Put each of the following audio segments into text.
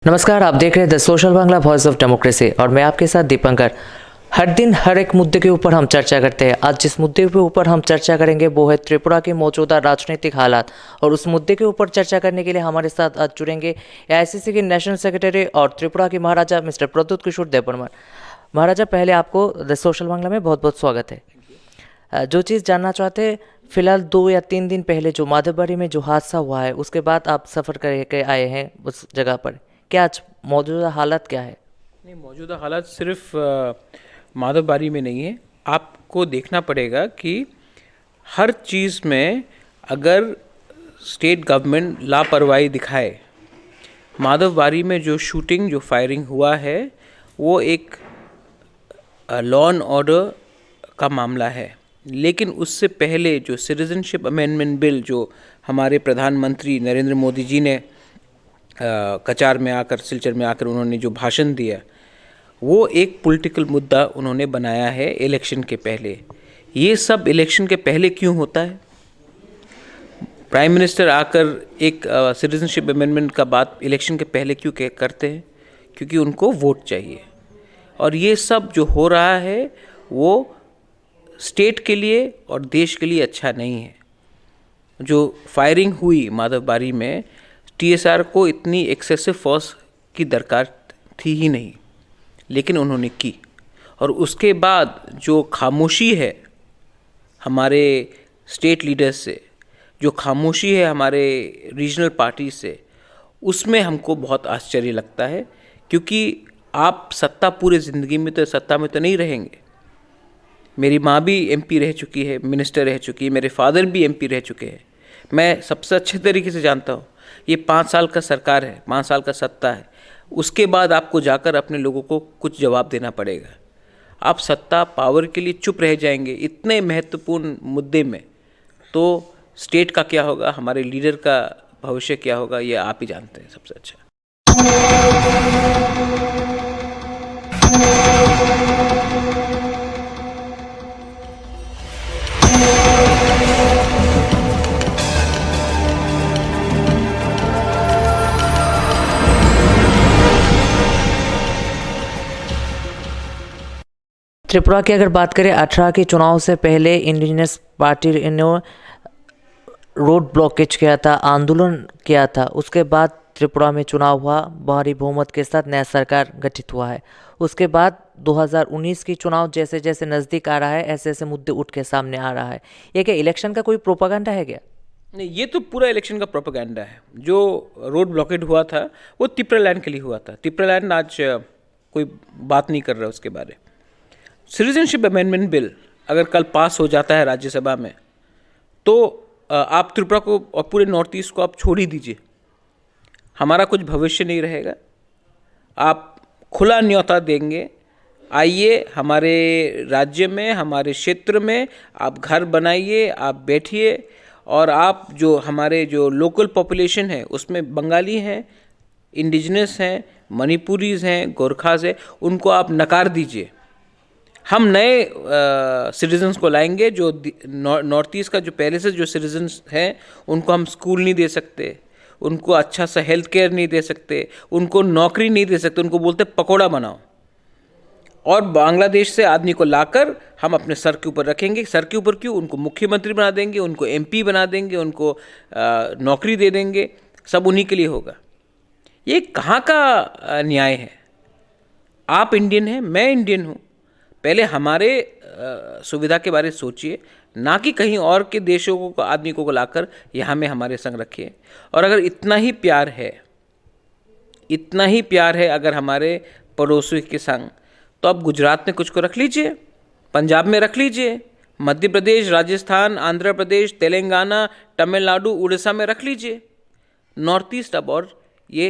नमस्कार, आप देख रहे हैं the social Bangla voice of democracy और मैं आपके साथ दीपंकर। हर दिन हर एक मुद्दे के ऊपर हम चर्चा करते हैं। आज जिस मुद्दे के ऊपर हम चर्चा करेंगे वो है त्रिपुरा के मौजूदा राजनीतिक हालात, और उस मुद्दे के ऊपर चर्चा करने के लिए हमारे साथ आज जुड़ेंगे एआईसीसी के नेशनल सेक्रेटरी और त्रिपुरा के महाराजा मिस्टर प्रद्युत किशोर देवबर्मन। महाराजा, पहले आपको द सोशल बांग्ला में बहुत बहुत स्वागत है। जो चीज़ जानना चाहते हैं, फिलहाल 2 या 3 दिन पहले जो माधवबाड़ी में जो हादसा हुआ है उसके बाद आप सफ़र करके आए हैं उस जगह पर। क्या आज मौजूदा हालत क्या है? नहीं, मौजूदा हालत सिर्फ माधवबाड़ी में नहीं है। आपको देखना पड़ेगा कि हर चीज़ में अगर स्टेट गवर्नमेंट लापरवाही दिखाए, माधवबाड़ी में जो शूटिंग जो फायरिंग हुआ है वो एक लॉ एंड ऑर्डर का मामला है। लेकिन उससे पहले जो सिटीजनशिप अमेंडमेंट बिल जो हमारे प्रधानमंत्री नरेंद्र मोदी जी ने कचार में आकर, सिलचर में आकर उन्होंने जो भाषण दिया, वो एक पॉलिटिकल मुद्दा उन्होंने बनाया है इलेक्शन के पहले। ये सब इलेक्शन के पहले क्यों होता है? प्राइम मिनिस्टर आकर एक सिटीजनशिप अमेंडमेंट का बात इलेक्शन के पहले क्यों करते हैं? क्योंकि उनको वोट चाहिए। और ये सब जो हो रहा है वो स्टेट के लिए और देश के लिए अच्छा नहीं है। जो फायरिंग हुई माधवबाड़ी में, टीएसआर को इतनी एक्सेसिव फोर्स की दरकार थी ही नहीं, लेकिन उन्होंने की। और उसके बाद जो खामोशी है हमारे स्टेट लीडर्स से, जो खामोशी है हमारे रीजनल पार्टी से, उसमें हमको बहुत आश्चर्य लगता है। क्योंकि आप सत्ता पूरे ज़िंदगी में तो सत्ता में तो नहीं रहेंगे। मेरी माँ भी एमपी रह चुकी है, मिनिस्टर रह चुकी है, मेरे फादर भी एमपी रह चुके हैं। मैं सबसे अच्छे तरीके से जानता हूँ ये 5 साल का सरकार है, 5 साल का सत्ता है। उसके बाद आपको जाकर अपने लोगों को कुछ जवाब देना पड़ेगा। आप सत्ता पावर के लिए चुप रह जाएंगे इतने महत्वपूर्ण मुद्दे में, तो स्टेट का क्या होगा, हमारे लीडर का भविष्य क्या होगा, ये आप ही जानते हैं सबसे अच्छा। त्रिपुरा की अगर बात करें, 18 के चुनाव से पहले इंडिजिनस पार्टी ने रोड ब्लॉकेज किया था, आंदोलन किया था। उसके बाद त्रिपुरा में चुनाव हुआ, भारी बहुमत के साथ नया सरकार गठित हुआ है। उसके बाद 2019 की चुनाव जैसे जैसे नज़दीक आ रहा है, ऐसे ऐसे मुद्दे उठ के सामने आ रहा है। ये क्या इलेक्शन का कोई प्रोपागेंडा है क्या? नहीं, ये तो पूरा इलेक्शन का प्रोपेगेंडा है। जो रोड ब्लॉकेट हुआ था वो तिपरा लैंड के लिए हुआ था। तिपरा लैंड आज कोई बात नहीं कर रहा उसके बारे। सिटीजनशिप अमेंडमेंट बिल अगर कल पास हो जाता है राज्यसभा में, तो आप त्रिपुरा को और पूरे नॉर्थ ईस्ट को आप छोड़ ही दीजिए। हमारा कुछ भविष्य नहीं रहेगा। आप खुला न्योता देंगे, आइए हमारे राज्य में, हमारे क्षेत्र में आप घर बनाइए, आप बैठिए। और आप जो हमारे जो लोकल पॉपुलेशन है उसमें बंगाली हैं, इंडिजिनस हैं, मणिपुरीज हैं, गोरखाज हैं, उनको आप नकार दीजिए। हम नए सिटीजन्स को लाएंगे। जो नॉर्थ ईस्ट का जो पहले से जो सिटीजन्स हैं उनको हम स्कूल नहीं दे सकते, उनको अच्छा सा हेल्थ केयर नहीं दे सकते, उनको नौकरी नहीं दे सकते, उनको बोलते पकौड़ा बनाओ। और बांग्लादेश से आदमी को लाकर हम अपने सर के ऊपर रखेंगे। सर के ऊपर क्यों? उनको मुख्यमंत्री बना देंगे, उनको एमपी बना देंगे, उनको नौकरी दे देंगे। सब उन्हीं के लिए होगा। ये कहाँ का न्याय है? आप इंडियन हैं, मैं इंडियन हूँ। पहले हमारे सुविधा के बारे में सोचिए, ना कि कहीं और के देशों को आदमी को लाकर यहाँ में हमारे संग रखिए। और अगर इतना ही प्यार है अगर हमारे पड़ोसी के संग, तो आप गुजरात में कुछ को रख लीजिए, पंजाब में रख लीजिए, मध्य प्रदेश, राजस्थान, आंध्र प्रदेश, तेलंगाना, तमिलनाडु, उड़ीसा में रख लीजिए। नॉर्थ ईस्ट अब और ये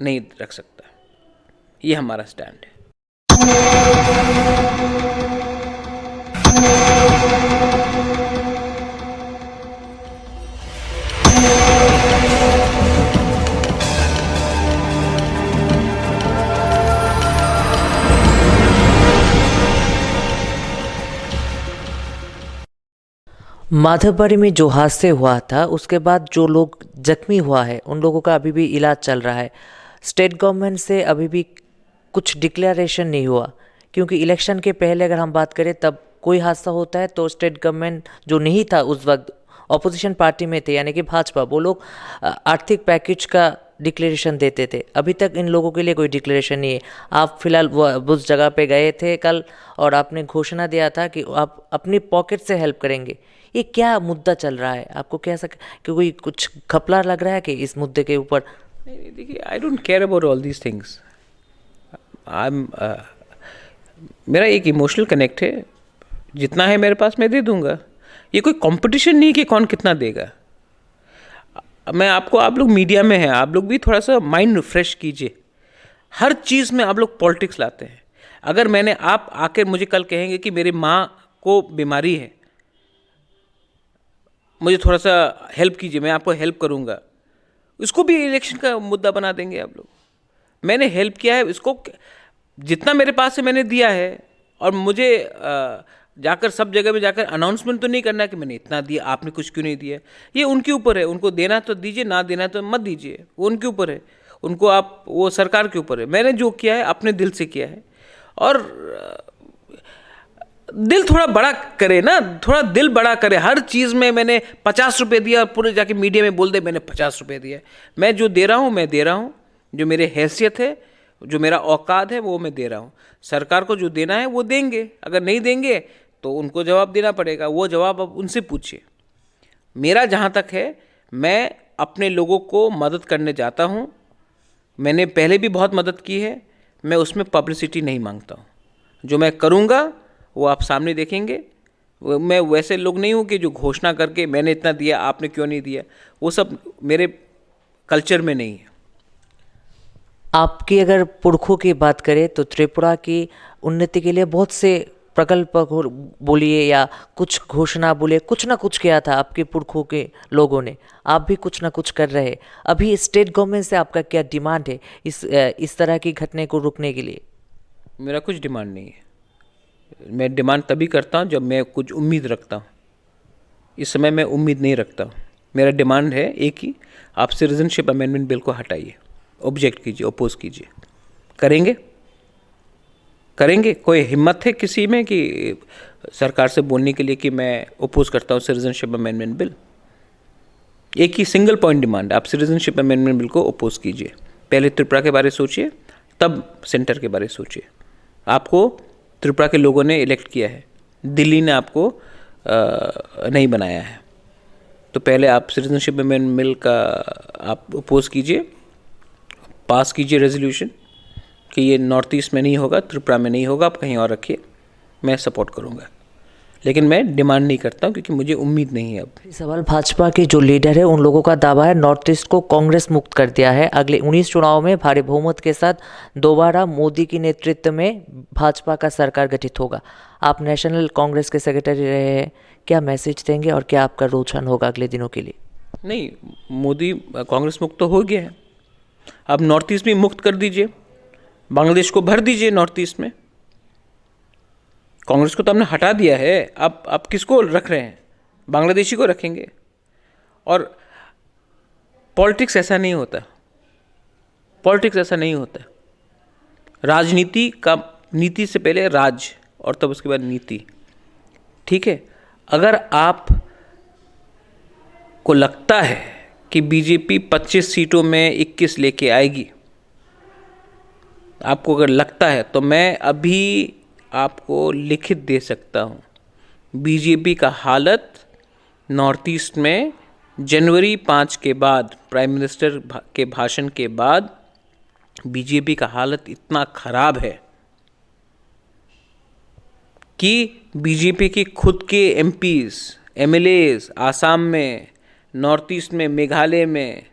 नहीं रख सकता। ये हमारा स्टैंड है। माधवबाड़ी में जो हादसे हुआ था उसके बाद जो लोग जख्मी हुआ है उन लोगों का अभी भी इलाज चल रहा है। स्टेट गवर्नमेंट से अभी भी कुछ डिक्लेरेशन नहीं हुआ, क्योंकि इलेक्शन के पहले अगर हम बात करें तब कोई हादसा होता है तो स्टेट गवर्नमेंट जो नहीं था उस वक्त ऑपोजिशन पार्टी में थे यानी कि भाजपा, वो लोग आर्थिक पैकेज का डिक्लेरेशन देते थे। अभी तक इन लोगों के लिए कोई डिक्लेरेशन नहीं है। आप फिलहाल उस जगह पे गए थे कल और आपने घोषणा दिया था कि आप अपनी पॉकेट से हेल्प करेंगे। ये क्या मुद्दा चल रहा है? आपको कैसा कि कोई कुछ घपला लग रहा है कि इस मुद्दे के ऊपर? नहीं, देखिए, I don't care about all these things. मेरा एक इमोशनल कनेक्ट है, जितना है मेरे पास मैं दे दूंगा। ये कोई कंपटीशन नहीं कि कौन कितना देगा। मैं आपको, आप लोग मीडिया में हैं, आप लोग भी थोड़ा सा माइंड रिफ्रेश कीजिए। हर चीज़ में आप लोग पॉलिटिक्स लाते हैं। अगर आप आकर मुझे कल कहेंगे कि मेरी माँ को बीमारी है, मुझे थोड़ा सा हेल्प कीजिए, मैं आपको हेल्प करूँगा, इसको भी इलेक्शन का मुद्दा बना देंगे आप लोग। मैंने हेल्प किया है, इसको जितना मेरे पास है मैंने दिया है, और मुझे जाकर सब जगह में जाकर अनाउंसमेंट तो नहीं करना कि मैंने इतना दिया, आपने कुछ क्यों नहीं दिया। ये उनके ऊपर है, उनको देना तो दीजिए, ना देना तो मत दीजिए, वो उनके ऊपर है। उनको आप, वो सरकार के ऊपर है। मैंने जो किया है अपने दिल से किया है, और दिल थोड़ा बड़ा करे ना, थोड़ा दिल बड़ा करे। हर चीज़ में मैंने 50 रुपये दिया और पूरे जाके मीडिया में बोल दे मैंने 50 रुपये दिया। मैं जो दे रहा हूँ मैं दे रहा हूँ, जो मेरे हैसियत है, जो मेरा औकात है, वो मैं दे रहा हूँ। सरकार को जो देना है वो देंगे, अगर नहीं देंगे तो उनको जवाब देना पड़ेगा। वो जवाब अब उनसे पूछिए। मेरा जहाँ तक है, मैं अपने लोगों को मदद करने जाता हूँ। मैंने पहले भी बहुत मदद की है, मैं उसमें पब्लिसिटी नहीं मांगता हूँ। जो मैं करूँगा वो आप सामने देखेंगे। मैं वैसे लोग नहीं हूँ कि जो घोषणा करके मैंने इतना दिया, आपने क्यों नहीं दिया, वो सब मेरे कल्चर में नहीं है। आपकी अगर पुरखों की बात करें तो त्रिपुरा की उन्नति के लिए बहुत से प्रकल्प बोलिए या कुछ घोषणा बोलिए, कुछ ना कुछ किया था आपके पुरखों के लोगों ने। आप भी कुछ ना कुछ कर रहे हैं। अभी स्टेट गवर्नमेंट से आपका क्या डिमांड है इस तरह की घटने को रोकने के लिए? मेरा कुछ डिमांड नहीं है। मैं डिमांड तभी करता हूँ जब मैं कुछ उम्मीद रखता हूँ। इस समय मैं उम्मीद नहीं रखता हूँ। मेरा डिमांड है एक ही, आप सिटीजनशिप अमेंडमेंट बिल को हटाइए, ऑब्जेक्ट कीजिए, अपोज कीजिए। करेंगे? करेंगे? कोई हिम्मत है किसी में कि सरकार से बोलने के लिए कि मैं अपोज करता हूँ सिटीजनशिप अमेंडमेंट बिल? एक ही सिंगल पॉइंट डिमांड, आप सिटीजनशिप अमेंडमेंट बिल को अपोज कीजिए। पहले त्रिपुरा के बारे सोचिए, तब सेंटर के बारे सोचिए। आपको त्रिपुरा के लोगों ने इलेक्ट किया है, दिल्ली ने आपको नहीं बनाया है। तो पहले आप सिटीजनशिप अमेंडमेंट बिल का आप अपोज कीजिए, पास कीजिए रेजोल्यूशन कि ये नॉर्थ ईस्ट में नहीं होगा, त्रिपुरा में नहीं होगा, आप कहीं और रखिए। मैं सपोर्ट करूँगा, लेकिन मैं डिमांड नहीं करता हूँ क्योंकि मुझे उम्मीद नहीं है। अब सवाल भाजपा के जो लीडर है उन लोगों का दावा है नॉर्थ ईस्ट को कांग्रेस मुक्त कर दिया है। अगले 19 चुनाव में भारी बहुमत के साथ दोबारा मोदी के नेतृत्व में भाजपा का सरकार गठित होगा। आप नेशनल कांग्रेस के सेक्रेटरी रहे हैं, क्या मैसेज देंगे और क्या आपका रुझान होगा अगले दिनों के लिए? नहीं, मोदी कांग्रेस मुक्त तो हो गया है, अब नॉर्थ ईस्ट भी मुक्त कर दीजिए, बांग्लादेश को भर दीजिए नॉर्थ ईस्ट में। कांग्रेस को तो हमने हटा दिया है, अब किसको रख रहे हैं? बांग्लादेशी को रखेंगे। और पॉलिटिक्स ऐसा नहीं होता, पॉलिटिक्स ऐसा नहीं होता। राजनीति का, नीति से पहले राज और तब उसके बाद नीति, ठीक है? अगर आप को लगता है कि बीजेपी 25 सीटों में 21 लेके आएगी, आपको अगर लगता है तो मैं अभी आपको लिखित दे सकता हूँ, बीजेपी का हालत नॉर्थ ईस्ट में जनवरी 5 के बाद, प्राइम मिनिस्टर के भाषण के बाद बीजेपी का हालत इतना खराब है कि बीजेपी के खुद के एमपीज, एमएलएज आसाम में, नॉर्थ ईस्ट में, मेघालय में,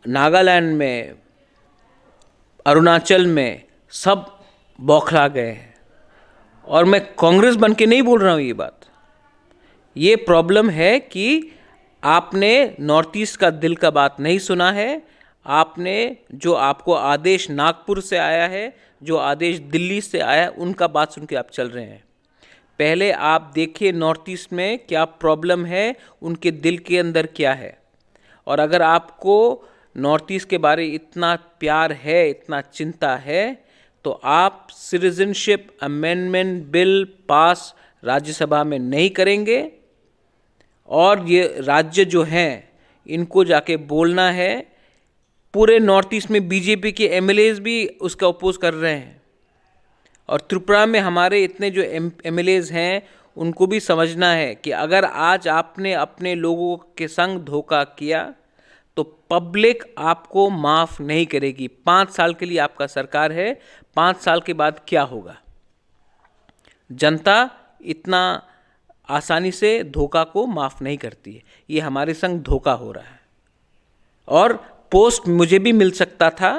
नागालैंड में, अरुणाचल में, सब बौखला गए हैं। और मैं कांग्रेस बन के नहीं बोल रहा हूँ ये बात। ये प्रॉब्लम है कि आपने नॉर्थ ईस्ट का दिल का बात नहीं सुना है। आपने जो आपको आदेश नागपुर से आया है, जो आदेश दिल्ली से आया, उनका बात सुन के आप चल रहे हैं। पहले आप देखिए नॉर्थ ईस्ट में क्या प्रॉब्लम है, उनके दिल के अंदर क्या है। और अगर आपको नॉर्थ ईस्ट के बारे इतना प्यार है, इतना चिंता है, तो आप citizenship amendment bill pass Rajya Sabha में नहीं करेंगे, और ये राज्य जो हैं इनको जाके बोलना है। पूरे नॉर्थ ईस्ट में बीजेपी के एमएलएज भी उसका अपोज कर रहे हैं, और त्रिपुरा में हमारे इतने जो एमएलएज हैं उनको भी समझना है कि अगर आज आपने अपने लोगों के संग धोखा किया तो पब्लिक आपको माफ़ नहीं करेगी। 5 साल के लिए आपका सरकार है, 5 साल के बाद क्या होगा? जनता इतना आसानी से धोखा को माफ़ नहीं करती है। ये हमारे संग धोखा हो रहा है, और पोस्ट मुझे भी मिल सकता था,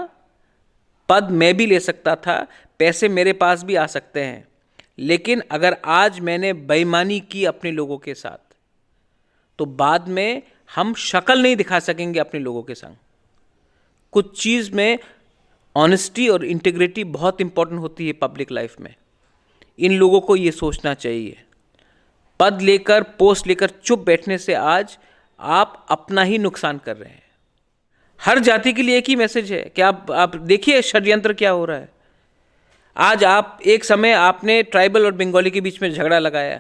पद मैं भी ले सकता था, पैसे मेरे पास भी आ सकते हैं, लेकिन अगर आज मैंने बेईमानी की अपने लोगों के साथ, तो बाद में हम शक्ल नहीं दिखा सकेंगे अपने लोगों के संग। कुछ चीज़ में ऑनेस्टी और इंटीग्रिटी बहुत इंपॉर्टेंट होती है पब्लिक लाइफ में। इन लोगों को ये सोचना चाहिए। पद लेकर, पोस्ट लेकर चुप बैठने से आज आप अपना ही नुकसान कर रहे हैं। हर जाति के लिए एक ही मैसेज है कि आप देखिए षड्यंत्र क्या हो रहा है। आज आप एक समय आपने ट्राइबल और बंगाली के बीच में झगड़ा लगाया,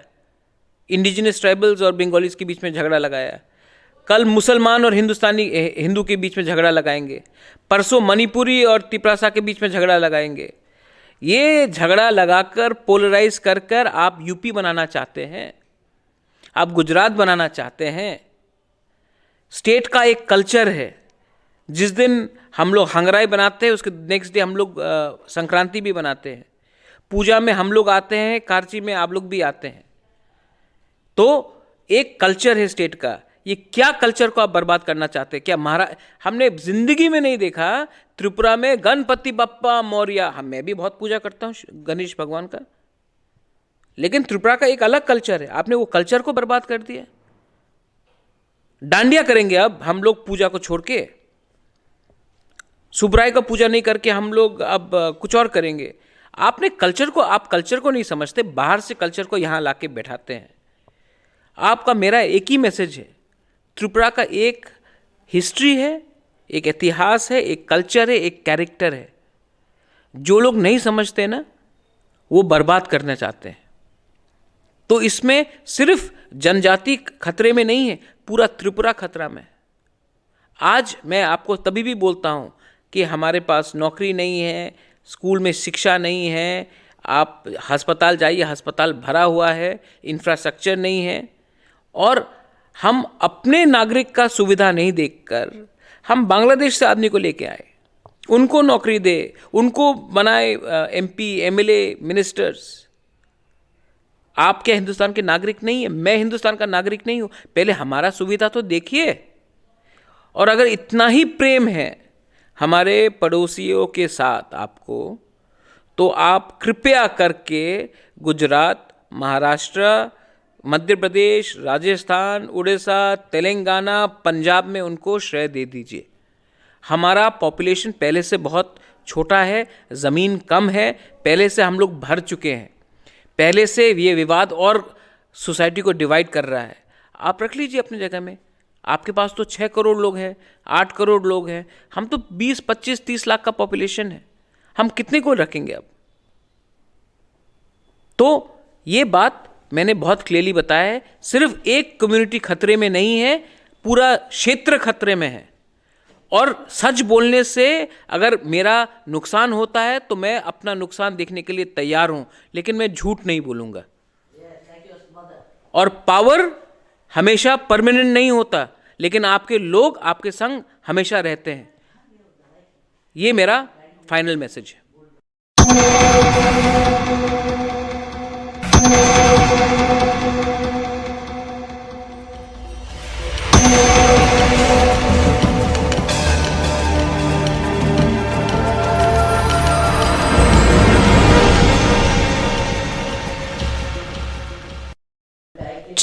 इंडिजिनस ट्राइबल्स और बंगालीज के बीच में झगड़ा लगाया, कल मुसलमान और हिंदू के बीच में झगड़ा लगाएंगे, परसों मणिपुरी और तिपरासा के बीच में झगड़ा लगाएंगे। ये झगड़ा लगाकर पोलराइज कर आप यूपी बनाना चाहते हैं, आप गुजरात बनाना चाहते हैं। स्टेट का एक कल्चर है। जिस दिन हम लोग हंगराई बनाते हैं उसके नेक्स्ट डे हम लोग संक्रांति भी बनाते हैं। पूजा में हम लोग आते हैं, कार्ची में आप लोग भी आते हैं। तो एक कल्चर है स्टेट का। ये क्या कल्चर को आप बर्बाद करना चाहते हैं? क्या हमने जिंदगी में नहीं देखा त्रिपुरा में गणपति बप्पा मौर्य। मैं भी बहुत पूजा करता हूँ गणेश भगवान का, लेकिन त्रिपुरा का एक अलग कल्चर है। आपने वो कल्चर को बर्बाद कर दिया। डांडिया करेंगे अब हम लोग पूजा को छोड़ के, सुबराय का पूजा नहीं करके हम लोग अब कुछ और करेंगे। आप कल्चर को नहीं समझते, बाहर से कल्चर को यहाँ लाके बैठाते हैं। आपका मेरा एक ही मैसेज है, त्रिपुरा का एक हिस्ट्री है, एक इतिहास है, एक कल्चर है, एक कैरेक्टर है। जो लोग नहीं समझते ना, वो बर्बाद करना चाहते हैं। तो इसमें सिर्फ जनजाति खतरे में नहीं है, पूरा त्रिपुरा खतरा में। आज मैं आपको तभी भी बोलता हूँ कि हमारे पास नौकरी नहीं है, स्कूल में शिक्षा नहीं है, आप अस्पताल जाइए, अस्पताल भरा हुआ है, इंफ्रास्ट्रक्चर नहीं है, और हम अपने नागरिक का सुविधा नहीं देखकर हम बांग्लादेश से आदमी को लेके आए, उनको नौकरी दे, उनको बनाए एमपी, एमएलए, मिनिस्टर्स। आप क्या हिंदुस्तान के नागरिक नहीं है? मैं हिंदुस्तान का नागरिक नहीं हूँ? पहले हमारा सुविधा तो देखिए। और अगर इतना ही प्रेम है हमारे पड़ोसियों के साथ आपको, तो आप कृपया करके गुजरात, महाराष्ट्र, मध्य प्रदेश, राजस्थान, उड़ीसा, तेलंगाना, पंजाब में उनको श्रेय दे दीजिए। हमारा पॉपुलेशन पहले से बहुत छोटा है, ज़मीन कम है, पहले से हम लोग भर चुके हैं, पहले से ये विवाद और सोसाइटी को डिवाइड कर रहा है। आप रख लीजिए अपनी जगह में। आपके पास तो 6 करोड़ लोग हैं, 8 करोड़ लोग हैं, हम तो 20, 25, 30 लाख का पॉपुलेशन है। हम कितने को रखेंगे अब? तो ये बात मैंने बहुत क्लियरली बताया है। सिर्फ एक कम्युनिटी खतरे में नहीं है, पूरा क्षेत्र खतरे में है। और सच बोलने से अगर मेरा नुकसान होता है तो मैं अपना नुकसान देखने के लिए तैयार हूं, लेकिन मैं झूठ नहीं बोलूंगा। और पावर हमेशा परमानेंट नहीं होता, लेकिन आपके लोग आपके संग हमेशा रहते हैं। ये मेरा फाइनल मैसेज है।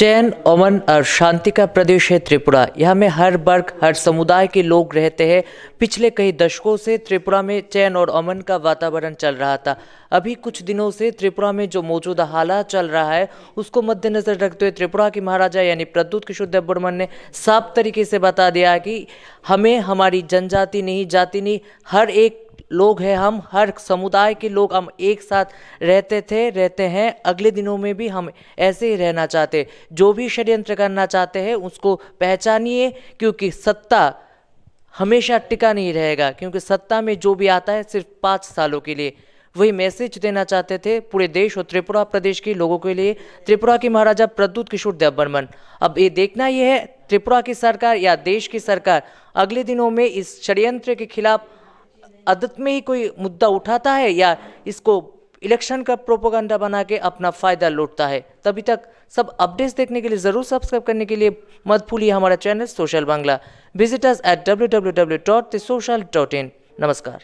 चैन, अमन और शांति का प्रदेश है त्रिपुरा। यहाँ में हर वर्ग, हर समुदाय के लोग रहते हैं। पिछले कई दशकों से त्रिपुरा में चैन और अमन का वातावरण चल रहा था। अभी कुछ दिनों से त्रिपुरा में जो मौजूदा हालात चल रहा है उसको मद्देनजर रखते हुए त्रिपुरा के महाराजा यानी प्रद्युत किशोर देवबर्मन ने साफ तरीके से बता दिया कि हमें हमारी जनजाति नहीं, जाति नहीं, हर एक लोग हैं, हम हर समुदाय के लोग, हम एक साथ रहते हैं। अगले दिनों में भी हम ऐसे ही रहना चाहते। जो भी षड्यंत्र करना चाहते हैं उसको पहचानिए, क्योंकि सत्ता हमेशा टिका नहीं रहेगा, क्योंकि सत्ता में जो भी आता है सिर्फ 5 सालों के लिए। वही मैसेज देना चाहते थे पूरे देश और त्रिपुरा प्रदेश के लोगों के लिए त्रिपुरा के महाराजा प्रद्युत किशोर देवबर्मन। अब ये देखना ये है त्रिपुरा की सरकार या देश की सरकार अगले दिनों में इस षड्यंत्र के खिलाफ अदत में ही कोई मुद्दा उठाता है या इसको इलेक्शन का प्रोपेगेंडा बना के अपना फ़ायदा लूटता है। तभी तक सब अपडेट्स देखने के लिए ज़रूर सब्सक्राइब करने के लिए मत भूलिए हमारा channel social Bangla. Visit us at www.thesocial.in। नमस्कार।